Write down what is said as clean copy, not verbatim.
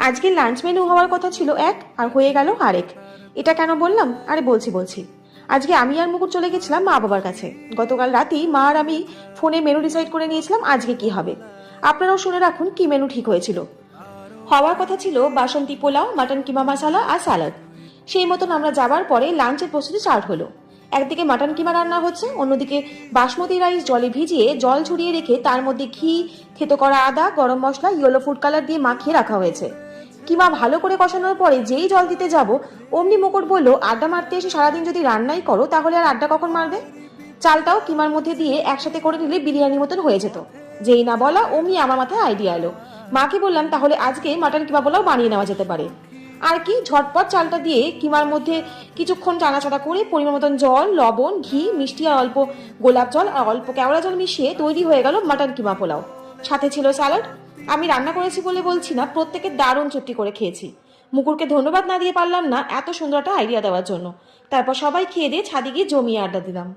আজকে lunch menu হওয়ার কথা ছিল এক, আর হয়ে গেল আরেক। এটা কেন বললাম? আরে বলছি। আজকে আমি আর মুকুট চলে গেছিলাম মা বাবার কাছে। গতকাল রাতেই মা আর আমি ফোনে মেনু ডিসাইড করে নিয়েছিলাম আজকে কি হবে। আপনারাও শুনে রাখুন কি মেনু ঠিক হয়েছিল। হওয়ার কথা ছিল বাসন্তী পোলাও, মাটন কিমা মশালা আর স্যালাড। সেই মতন আমরা যাবার পরে লাঞ্চের প্রস্তুতি স্টার্ট হলো। একদিকে মাটন কিমা রান্না হচ্ছে, অন্যদিকে বাসমতি রাইস জলে ভিজিয়ে জল ছড়িয়ে রেখে তার মধ্যে ঘি, থেতো করা আদা, গরম মশলা, ইয়েলো ফুড কালার দিয়ে মাখিয়ে রাখা হয়েছে। কিমা ভালো করে কষানোর পরে যেই জল দিতে যাব, অমনি মুকুট বলল, আড্ডা মারতে এসে সারাদিন যদি রান্নাই করো তাহলে আর আড্ডা কখন মারবে? চালটাও কিমার মধ্যে দিয়ে একসাথে করে নিলে বিরিয়ানির মতন হয়ে যেত। যেই না বলা অমনি আমার মাথায় আইডিয়া এলো। মাকে বললাম তাহলে আজকে মাটন কিমা পোলাও বানিয়ে নেওয়া যেতে পারে। আর কি, ঝটপট চালটা দিয়ে কিমার মধ্যে কিছুক্ষণ চানাচাড়া করে পরিমাণ মতন জল, লবণ, ঘি, মিষ্টি আর অল্প গোলাপ জল আর অল্প কেওড়া জল মিশিয়ে তৈরি হয়ে গেল মাটন কিমা পোলাও। সাথে ছিল স্যালাড। আমি রান্না করেছি বলে বলছি না, প্রত্যেকে দারুণ তৃপ্তি করে খেয়েছি। মুকুরকে ধন্যবাদ না দিয়ে পারলাম না এত সুন্দর একটা আইডিয়া দেওয়ার জন্য। তারপর সবাই খেয়ে দিয়ে ছাদে গিয়ে জমিয়ে আড্ডা দিলাম।